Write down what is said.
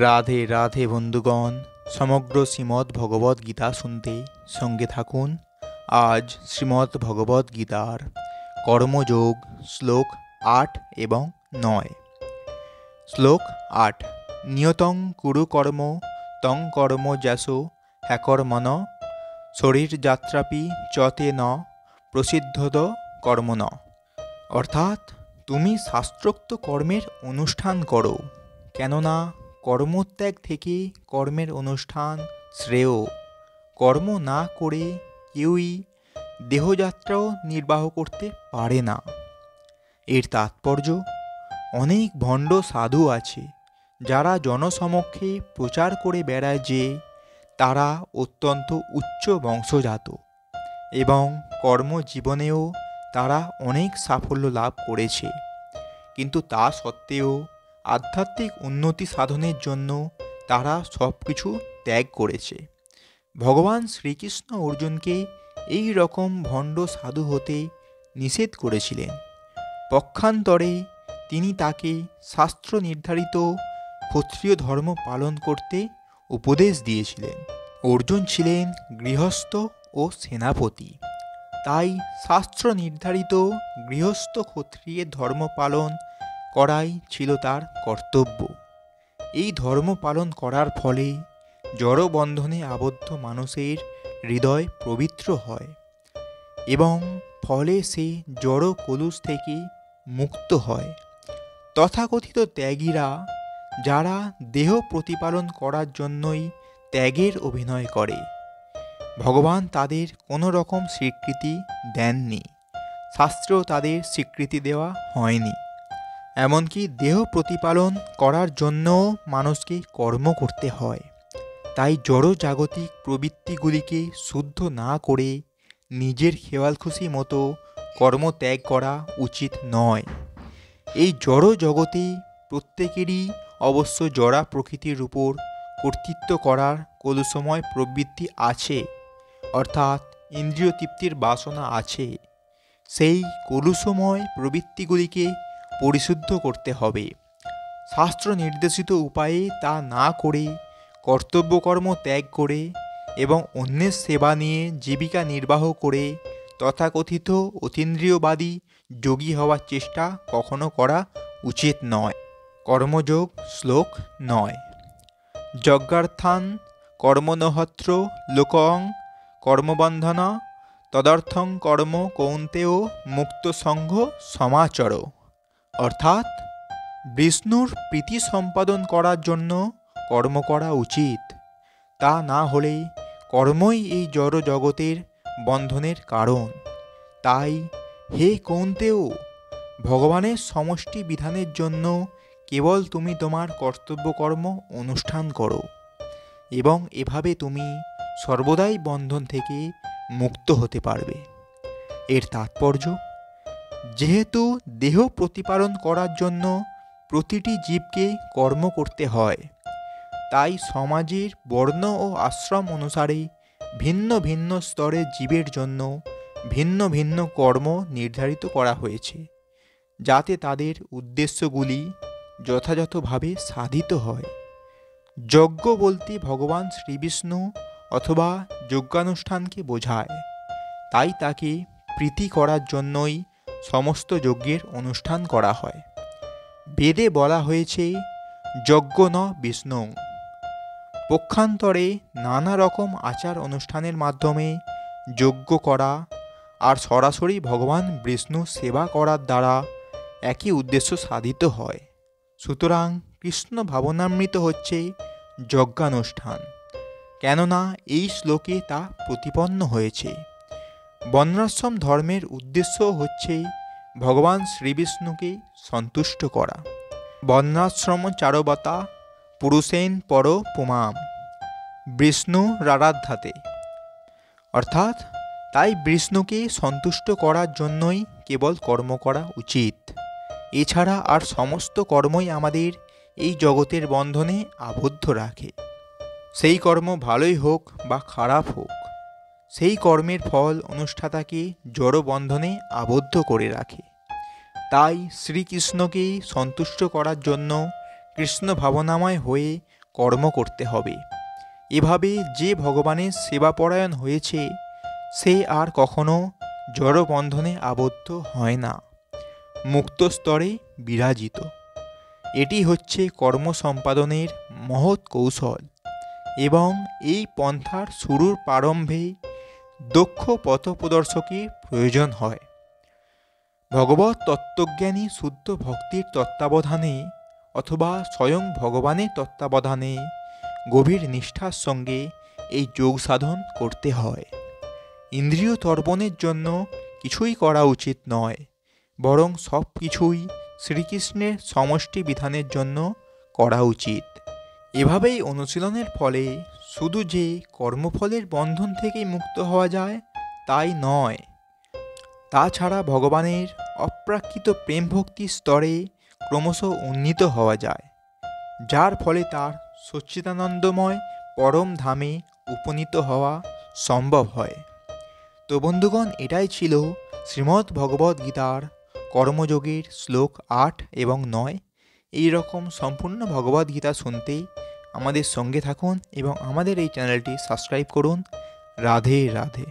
রাধে রাধে বন্ধুগণ, সমগ্র শ্রীমদ্ ভগবদ্ গীতা শুনতে সঙ্গে থাকুন। আজ শ্রীমদ্ ভগবদ্ গীতার কর্মযোগ শ্লোক ৮ এবং ৯। শ্লোক ৮। নিয়তং কুরু কর্ম তং কর্ম যশো হ্যাকর্মণ শরীরযাত্রাপি চতে ন প্রসিদ্ধত কর্মণ। অর্থাৎ তুমি শাস্ত্রোক্ত কর্মের অনুষ্ঠান করো, কেননা কর্মত্যাগ থেকে কর্মের অনুষ্ঠান শ্রেয়। কর্ম না করে কেউই দেহযাত্রাও নির্বাহ করতে পারে না। এর তাৎপর্য, অনেক ভণ্ড সাধু আছে যারা জনসমক্ষে প্রচার করে বেড়ায় যে তারা অত্যন্ত উচ্চ বংশজাত এবং কর্মজীবনেও তারা অনেক সাফল্য লাভ করেছে, কিন্তু তা সত্ত্বেও আধ্যাত্মিক উন্নতি সাধনের জন্য তারা সব কিছু ত্যাগ করেছে। ভগবান শ্রীকৃষ্ণ অর্জুনকে এই রকম ভণ্ড সাধু হতে নিষেধ করেছিলেন। পক্ষান্তরে তিনি তাকে শাস্ত্র নির্ধারিত ক্ষত্রিয় ধর্ম পালন করতে উপদেশ দিয়েছিলেন। অর্জুন ছিলেন গৃহস্থ ও সেনাপতি, তাই শাস্ত্র নির্ধারিত গৃহস্থ ক্ষত্রিয়ের ধর্ম পালন করাই ছিল তার কর্তব্য। এই ধর্ম পালন করার ফলে জড়বন্ধনে আবদ্ধ মানুষের হৃদয় পবিত্র হয় এবং ফলে সে জড় কলুষ থেকে মুক্ত হয়। তথাকথিত ত্যাগীরা, যারা দেহ প্রতিপালন করার জন্যই ত্যাগের অভিনয় করে, ভগবান তাদের কোনো রকম স্বীকৃতি দেননি। শাস্ত্রেও তাদের স্বীকৃতি দেওয়া হয়নি। এমনকি দেহ প্রতিপালন করার জন্যও মানুষকে কর্ম করতে হয়। তাই জড় জাগতিক প্রবৃত্তিগুলিকে শুদ্ধ না করে নিজের খেয়ালখুশি মতো কর্ম ত্যাগ করা উচিত নয়। এই জড় জগতে প্রত্যেকেরই অবশ্য জড়া প্রকৃতির উপর কর্তৃত্ব করার কলুষময় প্রবৃত্তি আছে, অর্থাৎ ইন্দ্রিয় তৃপ্তির বাসনা আছে। সেই কলুষময় প্রবৃত্তিগুলিকে পরিশুদ্ধ করতে হবে। শাস্ত্র নির্দেশিত উপায়ে তা না করে কর্তব্যকর্ম ত্যাগ করে এবং অন্যের সেবা নিয়ে জীবিকা নির্বাহ করে তথাকথিত অতীন্দ্রিয়বাদী যোগী হওয়ার চেষ্টা কখনো করা উচিত নয়। কর্মযোগ শ্লোক ৯। যজ্ঞার্থান কর্মনহত্র লোকং কর্মবন্ধন তদর্থং কর্ম কৌন্তেয় মুক্ত সংঘ সমাচর। অর্থাৎ বিষ্ণুর প্রীতি সম্পাদন করার জন্য কর্ম করা উচিত। তা না হলে কর্মই এই জড় জগতের বন্ধনের কারণ। তাই হে কৌন্তেয়, ভগবানের সমষ্টি বিধানের জন্য কেবল তুমি তোমার কর্তব্যকর্ম অনুষ্ঠান করো এবং এভাবে তুমি সর্বদাই বন্ধন থেকে মুক্ত হতে পারবে। এর তাৎপর্য, যেহেতু দেহ প্রতিপালন করার জন্য প্রতিটি জীবকে কর্ম করতে হয়, তাই সমাজের বর্ণ ও আশ্রম অনুসারে ভিন্ন ভিন্ন স্তরের জীবের জন্য ভিন্ন ভিন্ন কর্ম নির্ধারিত করা হয়েছে, যাতে তাদের উদ্দেশ্যগুলি যথাযথভাবে সাধিত হয়। যজ্ঞ বলতে ভগবান শ্রীবিষ্ণু অথবা যজ্ঞানুষ্ঠানকে বোঝায়, তাই তাকে প্রীতি করার জন্যই সমস্ত যজ্ঞের অনুষ্ঠান করা হয়। বেদে বলা হয়েছে যজ্ঞ ন বিষ্ণু। পক্ষান্তরে নানা রকম আচার অনুষ্ঠানের মাধ্যমে যজ্ঞ করা আর সরাসরি ভগবান বিষ্ণু সেবা করার দ্বারা একই উদ্দেশ্য সাধিত হয়। সুতরাং কৃষ্ণ ভাবনামৃত হচ্ছে যজ্ঞানুষ্ঠান, কেননা এই শ্লোকে তা প্রতিপন্ন হয়েছে। বর্ণাশ্রম ধর্মের উদ্দেশ্য হচ্ছে ভগবান শ্রীবিষ্ণুকে সন্তুষ্ট করা। বর্ণাশ্রম চারবতা পুরুষেন পর পুমাম বিষ্ণু রারাধ্যাতে। অর্থাৎ তাই বিষ্ণুকে সন্তুষ্ট করার জন্যই কেবল কর্ম করা উচিত। এছাড়া আর সমস্ত কর্মই আমাদের এই জগতের বন্ধনে আবদ্ধ রাখে। সেই কর্ম ভালোই হোক বা খারাপ হোক, সেই কর্মের ফল অনুষ্ঠাতাকে জড় বন্ধনে আবদ্ধ করে রাখে। তাই শ্রীকৃষ্ণকে সন্তুষ্ট করার জন্য কৃষ্ণ ভাবনাময় হয়ে কর্ম করতে হবে। এভাবে যে ভগবানের সেবাপরায়ণ হয়েছে সে আর কখনো জড়বন্ধনে আবদ্ধ হয় না, মুক্ত স্তরে বিরাজিত। এটি হচ্ছে কর্ম সম্পাদনের মহৎ কৌশল এবং এই পন্থার শুরুর প্রারম্ভে দক্ষ পথপ্রদর্শকের প্রয়োজন হয়। ভগবত তত্ত্বজ্ঞানী শুদ্ধ ভক্তির তত্ত্বাবধানে অথবা স্বয়ং ভগবানের তত্ত্বাবধানে গভীর নিষ্ঠার সঙ্গে এই যোগ সাধন করতে হয়। ইন্দ্রিয় তর্পণের জন্য কিছুই করা উচিত নয়, বরং সব কিছুই শ্রীকৃষ্ণের সমষ্টি বিধানের জন্য করা উচিত। এভাবেই অনুশীলনের ফলে শুধু যে কর্মফলের বন্ধন থেকেই মুক্ত হওয়া যায় তাই নয়, তাছাড়া ভগবানের অপ্রাকৃত প্রেম ভক্তির স্তরে ক্রমশ উন্নীত হওয়া যায়, যার ফলে তার সচ্চিদানন্দময় পরম ধামে উপনীত হওয়া সম্ভব হয়। তো বন্ধুগণ, এটাই ছিল শ্রীমদ্ ভগবদ্ গীতার কর্মযোগের শ্লোক 8 এবং 9। এই রকম সম্পূর্ণ ভগবদ্ গীতা শুনতে আমাদের সঙ্গে থাকুন এবং আমাদের এই চ্যানেলটি সাবস্ক্রাইব করুন। রাধে রাধে।